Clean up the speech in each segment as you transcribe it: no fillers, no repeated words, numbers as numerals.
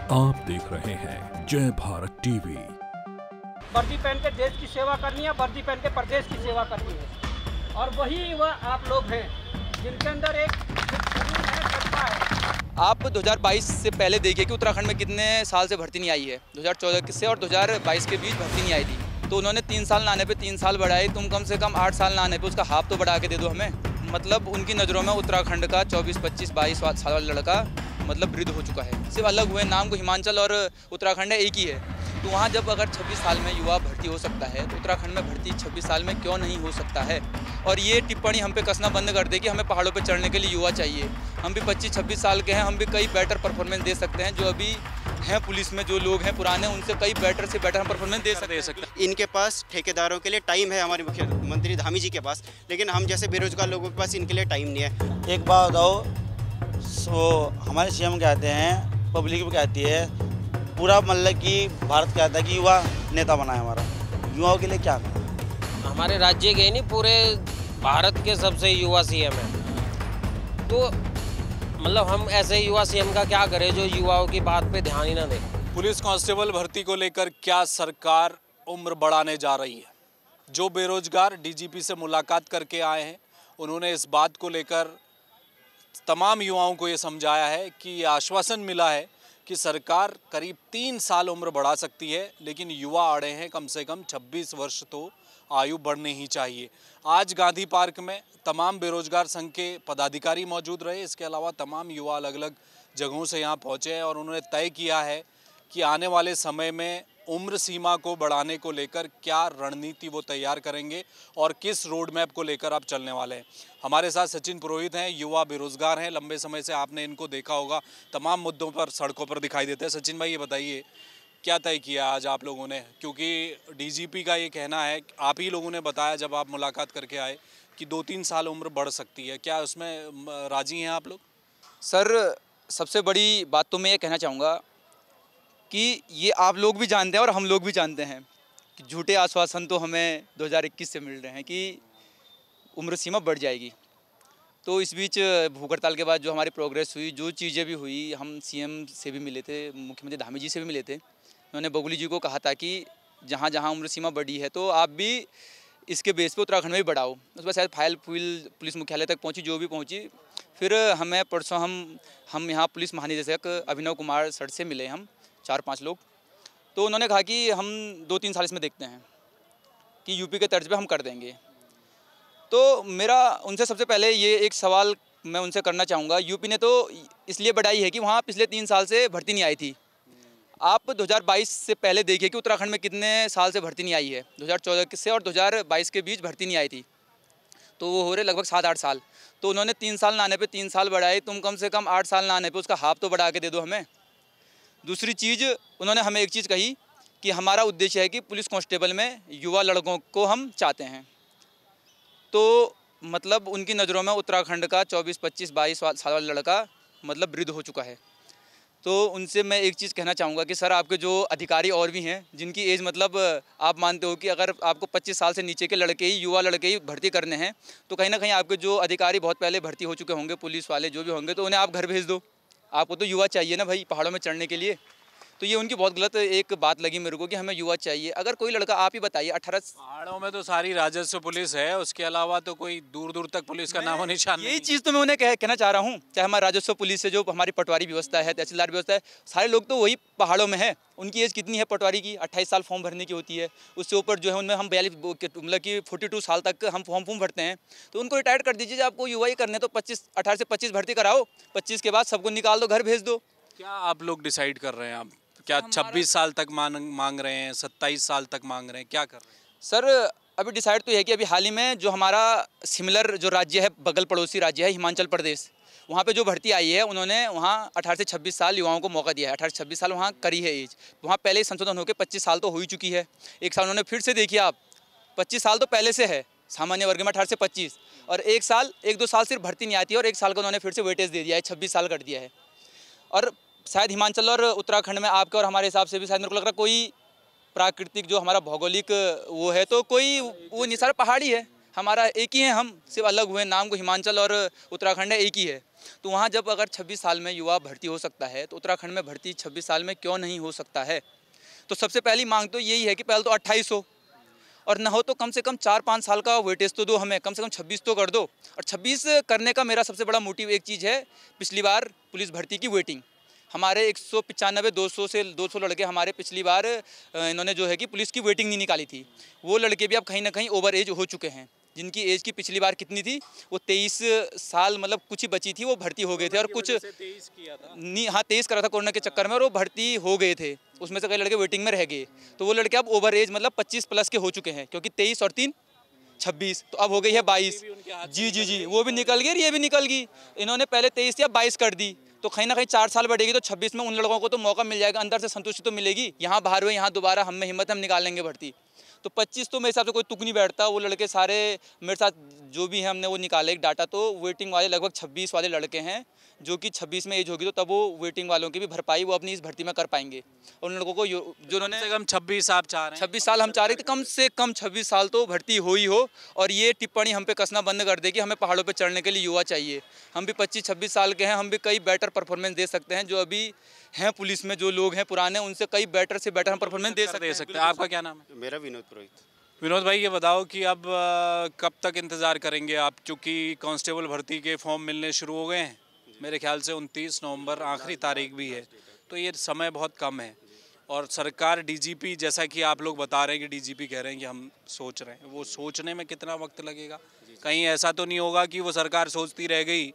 आप देख रहे हैं जय भारत टीवी। वर्दी पहन के देश की सेवा करनी है, वर्दी पहन के प्रदेश की सेवा करनी है। और वही वह आप लोग हैं जिनके अंदर एक सत्ता है। आप 2022 से पहले देखिए कि उत्तराखंड में कितने साल से भर्ती नहीं आई है। 2014 से और 2022 के बीच भर्ती नहीं आई थी, तो उन्होंने 3 साल लाने पे 3 साल बढ़ाई। तुम कम से कम 8 साल लाने पे उसका हाफ तो बढ़ा के दे दो हमें। मतलब उनकी नज़रों में उत्तराखंड का 24, 25, 22 साल वाला लड़का मतलब वृद्ध हो चुका है। सिर्फ अलग हुए नाम को हिमाचल और उत्तराखंड है, एक ही है। तो वहाँ जब अगर 26 साल में युवा भर्ती हो सकता है तो उत्तराखंड में भर्ती 26 साल में क्यों नहीं हो सकता है। और ये टिप्पणी हम पे कसना बंद कर दे कि हमें पहाड़ों पे चढ़ने के लिए युवा चाहिए। हम भी 25-26 साल के हैं, हम भी कई बेटर परफॉर्मेंस दे सकते हैं। जो अभी हैं पुलिस में जो लोग हैं पुराने, उनसे कई बेटर से बेटर हम परफॉर्मेंस दे सकते हैं। इनके पास ठेकेदारों के लिए टाइम है, हमारे मुख्यमंत्री धामी जी के पास, लेकिन हम जैसे बेरोजगार लोगों के पास इनके लिए टाइम नहीं है। एक बात बताओ, हमारे सीएम कहते हैं, पब्लिक भी कहती है, पूरा मतलब कि भारत कहता है कि युवा नेता बनाए हमारा। युवाओं के लिए क्या करें? हमारे राज्य के नहीं, पूरे भारत के सबसे युवा सीएम है। तो मतलब हम ऐसे युवा सीएम का क्या करें जो युवाओं की बात पे ध्यान ही ना दे। पुलिस कांस्टेबल भर्ती को लेकर क्या सरकार उम्र बढ़ाने जा रही है? जो बेरोजगार डीजीपी से मुलाकात करके आए हैं, उन्होंने इस बात को लेकर तमाम युवाओं को ये समझाया है कि ये आश्वासन मिला है कि सरकार करीब 3 साल उम्र बढ़ा सकती है, लेकिन युवा अड़े हैं कम से कम 26 वर्ष तो आयु बढ़नी ही चाहिए। आज गांधी पार्क में तमाम बेरोजगार संघ के पदाधिकारी मौजूद रहे। इसके अलावा तमाम युवा अलग अलग जगहों से यहाँ पहुँचे हैं और उन्होंने तय किया है कि आने वाले समय में उम्र सीमा को बढ़ाने को लेकर क्या रणनीति वो तैयार करेंगे और किस रोड मैप को लेकर आप चलने वाले हैं। हमारे साथ सचिन पुरोहित हैं, युवा बेरोजगार हैं। लंबे समय से आपने इनको देखा होगा, तमाम मुद्दों पर सड़कों पर दिखाई देते हैं। सचिन भाई, ये बताइए क्या तय किया आज आप लोगों ने? क्योंकि डीजीपी का ये कहना है, आप ही लोगों ने बताया जब आप मुलाकात करके आए कि 2-3 साल उम्र बढ़ सकती है। क्या उसमें राजी हैं आप लोग? सर, सबसे बड़ी बात तो मैं ये कहना चाहूँगा कि ये आप लोग भी जानते हैं और हम लोग भी जानते हैं कि झूठे आश्वासन तो हमें 2021 से मिल रहे हैं कि उम्र सीमा बढ़ जाएगी। तो इस बीच भूख हड़ताल के बाद जो हमारी प्रोग्रेस हुई, जो चीज़ें भी हुई, हम सीएम से भी मिले थे, मुख्यमंत्री धामी जी से भी मिले थे। उन्होंने बगुली जी को कहा था कि जहाँ जहाँ उम्र सीमा बढ़ी है तो आप भी इसके बेस पे उत्तराखंड में भी बढ़ाओ। उस पर शायद फाइल पुलिस मुख्यालय तक पहुँची, जो भी पहुँची। फिर हमें परसों हम यहाँ पुलिस महानिदेशक अभिनव कुमार सर से मिले, हम 4-5 लोग। तो उन्होंने कहा कि हम 2-3 साल इसमें देखते हैं कि यूपी के तर्ज पे हम कर देंगे। तो मेरा उनसे सबसे पहले ये एक सवाल मैं उनसे करना चाहूँगा। यूपी ने तो इसलिए बढ़ाई है कि वहाँ पिछले 3 साल से भर्ती नहीं आई थी। आप 2022 से पहले देखिए कि उत्तराखंड में कितने साल से भर्ती नहीं आई है। 2014 से और 2022 के बीच भर्ती नहीं आई थी, तो वो हो रहे लगभग 7-8 साल। तो उन्होंने 3 साल लाने पे 3 साल बढ़ाए। तुम कम से कम 8 साल लाने पे उसका हाफ तो बढ़ा के दे दो हमें। दूसरी चीज़, उन्होंने हमें एक चीज़ कही कि हमारा उद्देश्य है कि पुलिस कांस्टेबल में युवा लड़कों को हम चाहते हैं। तो मतलब उनकी नज़रों में उत्तराखंड का 24, 25, 22 साल वाला लड़का मतलब वृद्ध हो चुका है। तो उनसे मैं एक चीज़ कहना चाहूँगा कि सर, आपके जो अधिकारी और भी हैं जिनकी एज मतलब आप मानते हो कि अगर आपको 25 साल से नीचे के लड़के ही, युवा लड़के ही भर्ती करने हैं, तो कहीं ना कहीं आपके जो अधिकारी बहुत पहले भर्ती हो चुके होंगे, पुलिस वाले जो भी होंगे, तो उन्हें आप घर भेज दो। आपको तो युवा चाहिए ना भाई, पहाड़ों में चढ़ने के लिए। तो ये उनकी बहुत गलत एक बात लगी मेरे को कि हमें युवा चाहिए। अगर कोई लड़का, आप ही बताइए, 18 पहाड़ों में तो सारी राजस्व पुलिस है, उसके अलावा तो कोई दूर दूर तक पुलिस का नामो निशान नहीं। यही चीज़ तो मैं उन्हें कहना चाह रहा हूँ। चाहे हमारा राजस्व पुलिस से, जो हमारी पटवारी व्यवस्था है, तहसीलदार व्यवस्था है, सारे लोग तो वही पहाड़ों में है। उनकी एज कितनी है पटवारी की? 28 साल फॉर्म भरने की होती है। उससे ऊपर जो है उनमें हम 42 मतलब कि 42 साल तक हम फॉर्म भरते हैं। तो उनको रिटायर्ड कर दीजिए। आपको युवा ही करने तो 18 से 25 भर्ती कराओ, 25 के बाद सबको निकाल दो, घर भेज दो। क्या आप लोग डिसाइड कर रहे हैं? आप क्या 26 साल तक मांग रहे हैं, 27 साल तक मांग रहे हैं, क्या कर रहे हैं? सर, अभी डिसाइड तो है कि अभी हाल ही में जो हमारा सिमिलर जो राज्य है, बगल पड़ोसी राज्य है हिमाचल प्रदेश, वहाँ पे जो भर्ती आई है, उन्होंने वहाँ 18 से 26 साल युवाओं को मौका दिया है। 18 से 26 साल वहाँ करी है एज। वहाँ पहले ही संशोधन होकर 25 साल तो हो ही चुकी है। 1 साल उन्होंने फिर से, देखिए आप, 25 साल तो पहले से है सामान्य वर्ग में, 18 से 25, और 1-2 साल सिर्फ भर्ती नहीं आती है, और 1 साल का उन्होंने फिर से वेटेज दे दिया है, 26 साल कर दिया है। और शायद हिमाचल और उत्तराखंड में आपके और हमारे हिसाब से भी शायद मेरे को लग रहा है कोई प्राकृतिक जो हमारा भौगोलिक वो है, तो कोई वो नहीं, सारा पहाड़ी है। हमारा एक ही है, हम सिर्फ अलग हुए, नाम को हिमाचल और उत्तराखंड है, एक ही है। तो वहाँ जब अगर 26 साल में युवा भर्ती हो सकता है तो उत्तराखंड में भर्ती 26 साल में क्यों नहीं हो सकता है? तो सबसे पहली मांग तो यही है कि पहले तो 28 हो, और न हो तो कम से कम 4-5 साल का वेटेज तो दो हमें, कम से कम 26 तो कर दो। और 26 करने का मेरा सबसे बड़ा मोटिव एक चीज़ है, पिछली बार पुलिस भर्ती की वेटिंग हमारे 195-200 लड़के हमारे पिछली बार इन्होंने जो है कि पुलिस की वेटिंग नहीं निकाली थी। वो लड़के भी अब कहीं ना कहीं ओवर एज हो चुके हैं, जिनकी एज की पिछली बार कितनी थी, वो 23 साल मतलब कुछ ही बची थी, वो भर्ती हो गए थे। और कुछ 23 किया था नहीं, हाँ 23 करा था कोरोना के चक्कर में, और वो भर्ती हो गए थे। उसमें से कई लड़के वेटिंग में रह गए, तो वो लड़के अब ओवर एज मतलब 25 प्लस के हो चुके हैं, क्योंकि 23 और 3 26, तो अब हो गई है 22। जी, वो भी निकल गई, ये भी निकल गई। इन्होंने पहले 23 या 22 कर दी, तो कहीं ना कहीं 4 साल बढ़ेगी, तो 26 में उन लड़कों को तो मौका मिल जाएगा, अंदर से संतुष्टि तो मिलेगी। यहाँ बाहर हुए, यहाँ दोबारा हम में हिम्मत, हम निकाल लेंगे भर्ती। तो 25 तो मेरे हिसाब से कोई तुक नहीं बैठता। वो लड़के सारे मेरे साथ जो भी हैं, हमने वो निकाले एक डाटा, तो वेटिंग वाले लगभग 26 वाले लड़के हैं, जो कि 26 में एज होगी, तो तब वो वेटिंग वालों की भी भरपाई वो अपनी इस भर्ती में कर पाएंगे। और उन लोगों को जो उन्होंने कम 26 आप चाह रहे हैं? 26 साल हम चाह रहे थे, कम से कम 26 साल तो भर्ती हो ही हो। और ये टिप्पणी हम पे कसना बंद कर दे कि हमें पहाड़ों पे चढ़ने के लिए युवा चाहिए। हम भी 25-26 साल के हैं, हम भी कई बेटर परफॉर्मेंस दे सकते हैं। जो अभी हैं पुलिस में जो लोग हैं पुराने, उनसे कई बेटर से बेटर हम परफॉर्मेंस दे सकते हैं। आपका क्या नाम है? मेरा विनोद पुरोहित। विनोद भाई, ये बताओ कि अब कब तक इंतज़ार करेंगे आप, चूँकि कांस्टेबल भर्ती के फॉर्म मिलने शुरू हो गए हैं, मेरे ख्याल से 29 नवंबर आखिरी तारीख भी है, तो ये समय बहुत कम है। और सरकार डीजीपी, जैसा कि आप लोग बता रहे हैं कि डीजीपी कह रहे हैं कि हम सोच रहे हैं, वो सोचने में कितना वक्त लगेगा? कहीं ऐसा तो नहीं होगा कि वो सरकार सोचती रह गई,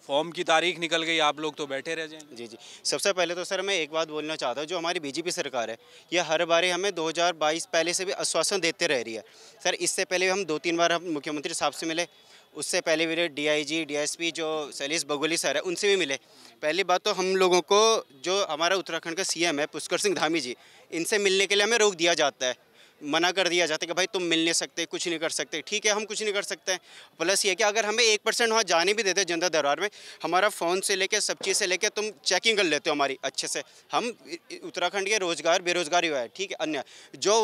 फॉर्म की तारीख निकल गई, आप लोग तो बैठे रह जाएंगे? जी, सबसे पहले तो सर मैं एक बात बोलना चाहता हूँ, जो हमारी बीजेपी सरकार है, ये हर बार हमें 2022 पहले से भी आश्वासन देते रह रही है। सर इससे पहले हम 2-3 बार हम मुख्यमंत्री साहब से मिले, उससे पहले भी डीआईजी डीएसपी जो शैलेश बघेली सर है, उनसे भी मिले। पहली बात तो हम लोगों को जो हमारा उत्तराखंड का सीएम है पुष्कर सिंह धामी जी, इनसे मिलने के लिए हमें रोक दिया जाता है, मना कर दिया जाता है कि भाई तुम मिल नहीं सकते, कुछ नहीं कर सकते। ठीक है, हम कुछ नहीं कर सकते हैं। प्लस ये कि अगर हमें 1% वहाँ जाने भी देते जनता दरबार में, हमारा फ़ोन से लेके सब चीज़ से लेके तुम चेकिंग कर लेते हो हमारी अच्छे से। हम उत्तराखंड के रोज़गार बेरोज़गारी हुआ है, ठीक है, अन्य जो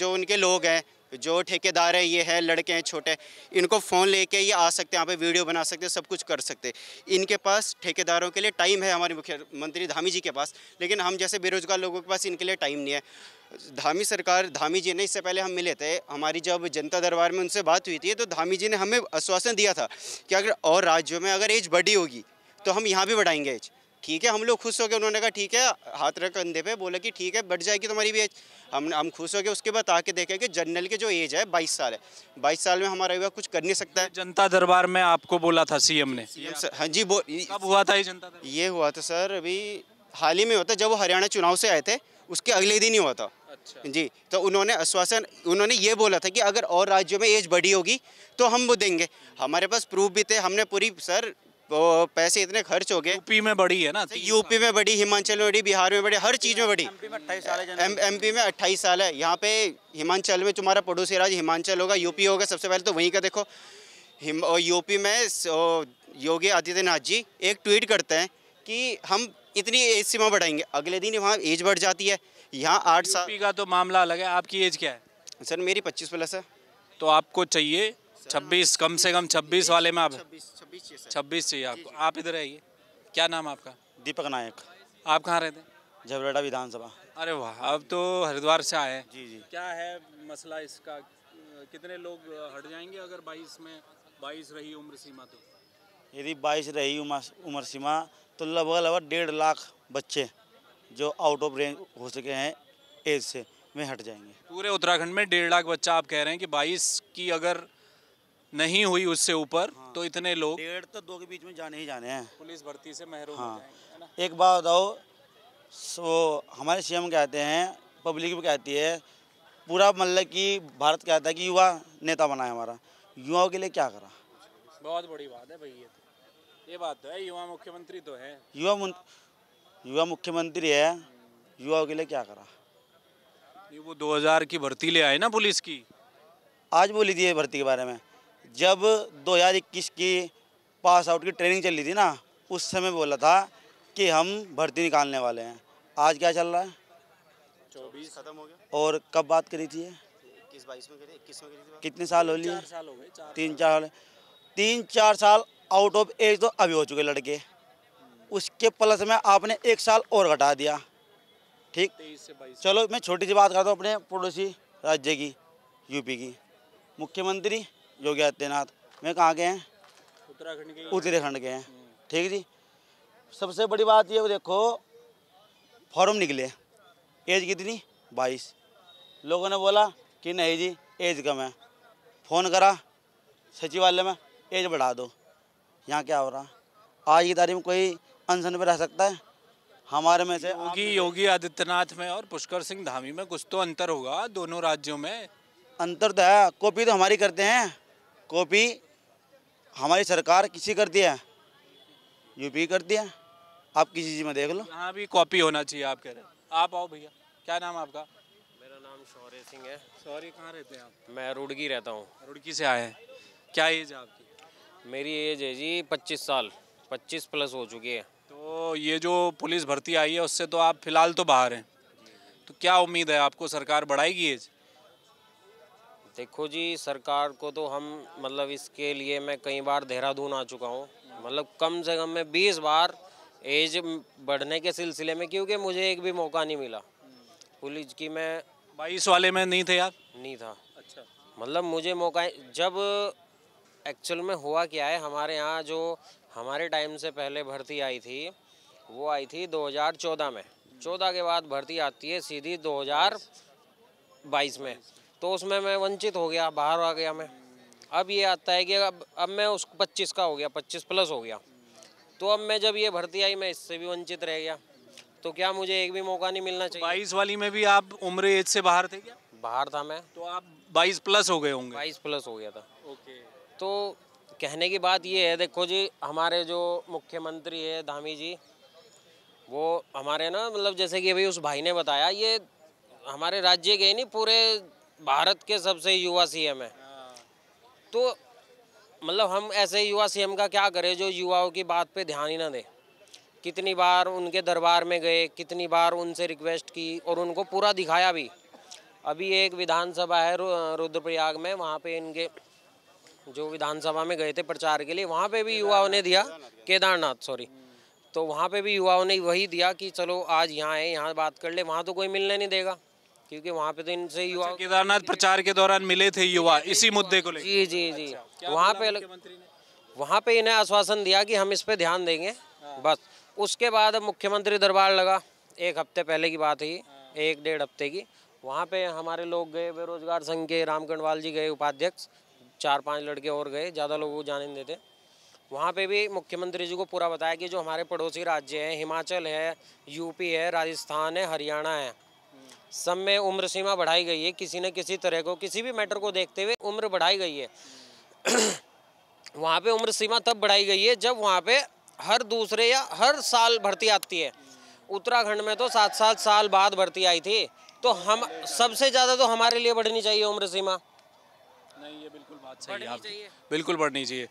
उनके लोग हैं, जो ठेकेदार है, ये है लड़के हैं छोटे, इनको फ़ोन लेके ये आ सकते हैं, यहाँ पे वीडियो बना सकते हैं, सब कुछ कर सकते हैं। इनके पास ठेकेदारों के लिए टाइम है, हमारे मुख्यमंत्री धामी जी के पास, लेकिन हम जैसे बेरोजगार लोगों के पास इनके लिए टाइम नहीं है। धामी जी ने, इससे पहले हम मिले थे, हमारी जब जनता दरबार में उनसे बात हुई थी, तो धामी जी ने हमें आश्वासन दिया था कि अगर और राज्यों में अगर एज बढ़ी होगी तो हम यहाँ भी बढ़ाएंगे एज। ठीक है, हम लोग खुश हो गए। उन्होंने कहा ठीक है, हाथ रख कंधे पे, बोले कि ठीक है बढ़ जाएगी तुम्हारी भी एज। हम खुश हो गए। उसके बाद आके देखे कि जनरल की जो एज है 22 साल है, 22 साल में हमारा युवा कुछ कर नहीं सकता है। जनता दरबार में आपको बोला था सीएम ने? हाँ जी, कब हुआ था ये जनता दरबार? ये हुआ था सर अभी हाल ही में होता, जब वो हरियाणा चुनाव से आए थे उसके अगले दिन ही हुआ था। अच्छा। जी, तो उन्होंने ये बोला था कि अगर और राज्यों में एज बढ़ी होगी तो हम वो देंगे। हमारे पास प्रूफ भी थे, हमने पूरी सर वो पैसे इतने खर्च हो गए। यूपी में बढ़ी है ना? यूपी में बढ़ी, हिमाचल में बढ़ी, बिहार में बढ़ी, हर चीज़ में बढ़ी। एमपी में 28 साल है। यहाँ पे हिमाचल में तुम्हारा पड़ोसी राज्य हिमाचल होगा, यूपी होगा, सबसे पहले तो वहीं का देखो। यूपी में योगी आदित्यनाथ जी एक ट्वीट करते हैं कि हम इतनी एज सीमा बढ़ाएंगे, अगले दिन वहाँ एज बढ़ जाती है। यहाँ 8 साल। यूपी का तो मामला अलग है। आपकी एज क्या है? सर मेरी 25 प्लस है। तो आपको चाहिए 26, कम से कम 26 वाले में आप 26 चाहिए आपको। आप इधर आइए, क्या नाम आपका? दीपक नायक। आप कहाँ रहते हैं? झबरेड़ा विधानसभा। अरे वाह, अब तो हरिद्वार से आए हैं। जी। क्या है मसला इसका? कितने लोग हट जाएंगे अगर 22 रही उम्र सीमा? तो यदि 22 रही उम्र सीमा तो लगभग 1.5 लाख बच्चे जो आउट ऑफ रेंज हो सके हैं एज से, में हट जाएंगे। पूरे उत्तराखंड में 1.5 लाख बच्चा आप कह रहे हैं कि 22 की अगर नहीं हुई उससे ऊपर, हाँ, तो इतने लोग 1.5 तो 2 के बीच में जाने ही जाने हैं। पुलिस भर्ती से महरूम हो जाएंगे, है ना? एक बात बताओ, सो हमारे सीएम कहते हैं, पब्लिक भी कहती है, पूरा मतलब कि भारत कहता है कि युवा नेता बना है हमारा, युवाओं के लिए क्या करा? बहुत बड़ी बात है भाई, ये बात तो है। युवा मुख्यमंत्री तो है, युवा मुख्यमंत्री है, युवाओं के लिए क्या करा? ये वो 2000 की भर्ती ले आए ना पुलिस की। आज बोली थी भर्ती के बारे में, जब 2021 की पास आउट की ट्रेनिंग चली थी ना, उस समय बोला था कि हम भर्ती निकालने वाले हैं। आज क्या चल रहा है? 24 खत्म हो गया। और कब बात करी थी? 21-22 में करी, 21 में करी थी बात। कितने साल हो लिए? 3-4 साल आउट ऑफ एज तो अभी हो चुके लड़के। उसके प्लस में आपने 1 साल और घटा दिया। ठीक, 23 से 22। चलो मैं छोटी सी बात करता हूँ अपने पड़ोसी राज्य की, यूपी की। मुख्यमंत्री योगी आदित्यनाथ में कहाँ के हैं? उत्तराखंड के हैं। ठीक जी, सबसे बड़ी बात ये वो देखो, फॉर्म निकले, एज कितनी? 22। लोगों ने बोला कि नहीं जी एज कम है। फ़ोन करा सचिवालय में, एज बढ़ा दो। यहाँ क्या हो रहा? आज की तारीख में कोई अनशन पर रह सकता है? हमारे में से योगी आदित्यनाथ में और पुष्कर सिंह धामी में कुछ तो अंतर होगा दोनों राज्यों में। अंतर तो है, कॉपी तो हमारी करते हैं, कॉपी हमारी सरकार किसी करती है, यूपी करती है। आप किसी चीज़ में देख लो, यहाँ भी कॉपी होना चाहिए आप कह रहे हैं। आप आओ भैया, क्या नाम है आपका? मेरा नाम शौर्य सिंह है। सॉरी, कहाँ रहते हैं आप? मैं रुड़की रहता हूँ। रुड़की से आए हैं। क्या एज है आपकी? मेरी एज है जी 25 साल, 25 प्लस हो चुकी है। तो ये जो पुलिस भर्ती आई है उससे तो आप फिलहाल तो बाहर हैं, तो क्या उम्मीद है आपको, सरकार बढ़ाएगी एज? देखो जी, सरकार को तो हम मतलब इसके लिए मैं कई बार देहरादून आ चुका हूँ, मतलब कम से कम मैं 20 बार एज बढ़ने के सिलसिले में, क्योंकि मुझे एक भी मौका नहीं मिला पुलिस की। मैं 22 वाले में नहीं थे आप? नहीं था। अच्छा। मतलब मुझे मौका जब एक्चुअल में हुआ क्या है, हमारे यहाँ जो हमारे टाइम से पहले भर्ती आई थी वो आई थी 2014 में। 14 के बाद भर्ती आती है सीधी 2022 में, तो उसमें मैं वंचित हो गया, बाहर आ गया मैं। अब ये आता है कि अब मैं उस 25 का हो गया, 25 प्लस हो गया, तो अब मैं जब ये भर्ती आई मैं इससे भी वंचित रह गया। तो क्या मुझे एक भी मौका नहीं मिलना चाहिए? 22 वाली में भी आप उम्र एज से बाहर थे क्या? बाहर था मैं, तो आप 22 प्लस हो गए होंगे। 22 प्लस हो गया था। ओके। तो कहने की बात ये है, देखो जी, हमारे जो मुख्यमंत्री है धामी जी, वो हमारे ना मतलब जैसे कि अभी उस भाई ने बताया, ये हमारे राज्य के नहीं पूरे भारत के सबसे युवा सीएम है। तो मतलब हम ऐसे युवा सीएम का क्या करें जो युवाओं की बात पे ध्यान ही ना दे। कितनी बार उनके दरबार में गए, कितनी बार उनसे रिक्वेस्ट की और उनको पूरा दिखाया भी। अभी एक विधानसभा है रुद्रप्रयाग में, वहाँ पे इनके जो विधानसभा में गए थे प्रचार के लिए, वहाँ पे भी युवाओं ने दिया, केदारनाथ सॉरी, तो वहाँ पे भी युवाओं ने वही दिया कि चलो आज यहाँ है, यहाँ बात कर ले। वहाँ तो कोई मिलने नहीं देगा, क्योंकि वहाँ पे तो इनसे युवा केदारनाथ प्रचार के दौरान मिले थे युवा इसी मुद्दे को लेकर। जी जी जी, वहाँ पे इन्हें आश्वासन दिया कि हम इस पे ध्यान देंगे, बस। उसके बाद अब मुख्यमंत्री दरबार लगा, 1 हफ्ते पहले की बात है, 1-1.5 हफ्ते की। वहाँ पे हमारे लोग गए, बेरोजगार संघ के राम कंडवाल जी गए, उपाध्यक्ष, 4-5 लड़के और गए, ज़्यादा लोगों को जाने नहीं देते। वहाँ पे भी मुख्यमंत्री जी को पूरा बताया कि जो हमारे पड़ोसी राज्य हैं, हिमाचल है, यूपी है, राजस्थान है, हरियाणा है, सब में उम्र सीमा बढ़ाई गई है। किसी न किसी तरह को, किसी भी मैटर को देखते हुए उम्र बढ़ाई गई है। वहाँ पे उम्र सीमा तब बढ़ाई गई है जब वहाँ पे हर दूसरे या हर साल भर्ती आती है। उत्तराखंड में तो 7-7 साल बाद भर्ती आई थी, तो हम सबसे ज़्यादा तो हमारे लिए बढ़नी चाहिए उम्र सीमा। नहीं, ये बिल्कुल बात सही है आपकी, बिल्कुल बढ़नी चाहिए।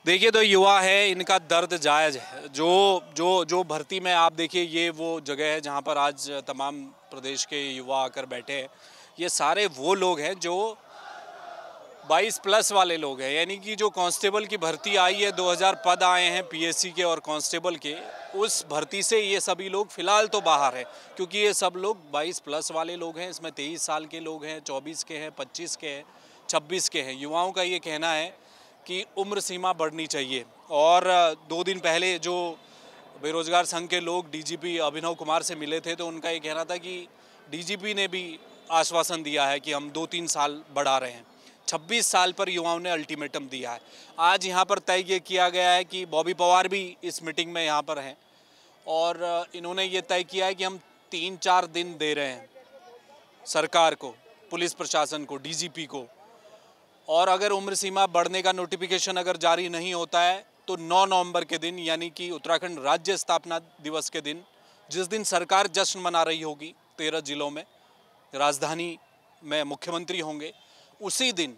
देखिए, तो युवा है, इनका दर्द जायज़ है। जो भर्ती में आप देखिए, ये वो जगह है जहाँ पर आज तमाम प्रदेश के युवा आकर बैठे हैं। ये सारे वो लोग हैं जो 22 प्लस वाले लोग हैं, यानी कि जो कांस्टेबल की भर्ती आई है, 2000 पद आए हैं पीएससी के और कांस्टेबल के, उस भर्ती से ये सभी लोग फ़िलहाल तो बाहर हैं, क्योंकि ये सब लोग 22 प्लस वाले लोग हैं। इसमें 23 साल के लोग हैं, 24 के हैं, 25 के हैं, 26 के हैं। युवाओं का ये कहना है कि उम्र सीमा बढ़नी चाहिए। और 2 दिन पहले जो बेरोजगार संघ के लोग डीजीपी अभिनव कुमार से मिले थे, तो उनका ये कहना था कि डीजीपी ने भी आश्वासन दिया है कि हम 2-3 साल बढ़ा रहे हैं। 26 साल पर युवाओं ने अल्टीमेटम दिया है। आज यहाँ पर तय ये किया गया है कि बॉबी पवार भी इस मीटिंग में यहाँ पर हैं, और इन्होंने ये तय किया है कि हम 3-4 दिन दे रहे हैं सरकार को, पुलिस प्रशासन को, डीजीपी को। और अगर उम्र सीमा बढ़ने का नोटिफिकेशन अगर जारी नहीं होता है तो 9 नवंबर के दिन, यानी कि उत्तराखंड राज्य स्थापना दिवस के दिन, जिस दिन सरकार जश्न मना रही होगी 13 जिलों में, राजधानी में मुख्यमंत्री होंगे, उसी दिन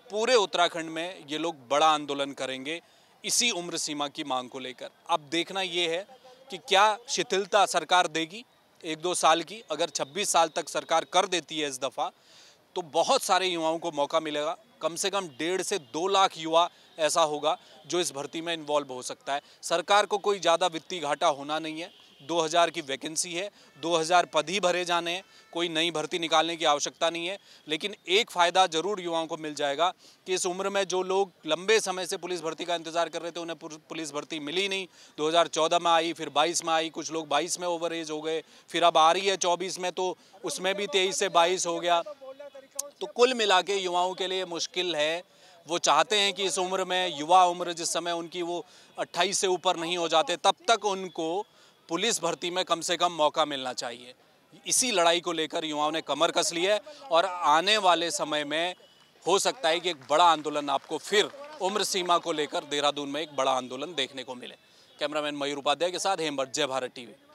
पूरे उत्तराखंड में ये लोग बड़ा आंदोलन करेंगे इसी उम्र सीमा की मांग को लेकर। अब देखना ये है कि क्या शिथिलता सरकार देगी 1-2 साल की। अगर 26 साल तक सरकार कर देती है इस दफ़ा, तो बहुत सारे युवाओं को मौका मिलेगा। कम से कम 1.5 से 2 लाख युवा ऐसा होगा जो इस भर्ती में इन्वॉल्व हो सकता है। सरकार को कोई ज़्यादा वित्तीय घाटा होना नहीं है। 2000 की वैकेंसी है, 2000 पद ही भरे जाने हैं, कोई नई भर्ती निकालने की आवश्यकता नहीं है। लेकिन एक फ़ायदा ज़रूर युवाओं को मिल जाएगा कि इस उम्र में जो लोग लंबे समय से पुलिस भर्ती का इंतज़ार कर रहे थे, उन्हें पुलिस भर्ती मिली नहीं। 2014 में आई, फिर 22 में आई, कुछ लोग 22 में ओवर एज हो गए, फिर अब आ रही है 24 में, तो उसमें भी 23 से 22 हो गया। तो कुल मिला के युवाओं के लिए मुश्किल है। वो चाहते हैं कि इस उम्र में, युवा उम्र जिस समय उनकी वो 28 से ऊपर नहीं हो जाते, तब तक उनको पुलिस भर्ती में कम से कम मौका मिलना चाहिए। इसी लड़ाई को लेकर युवाओं ने कमर कस ली है और आने वाले समय में हो सकता है कि एक बड़ा आंदोलन आपको फिर उम्र सीमा को लेकर देहरादून में एक बड़ा आंदोलन देखने को मिले। कैमरामैन मयूर उपाध्याय के साथ हेमंत, जय भारत टीवी।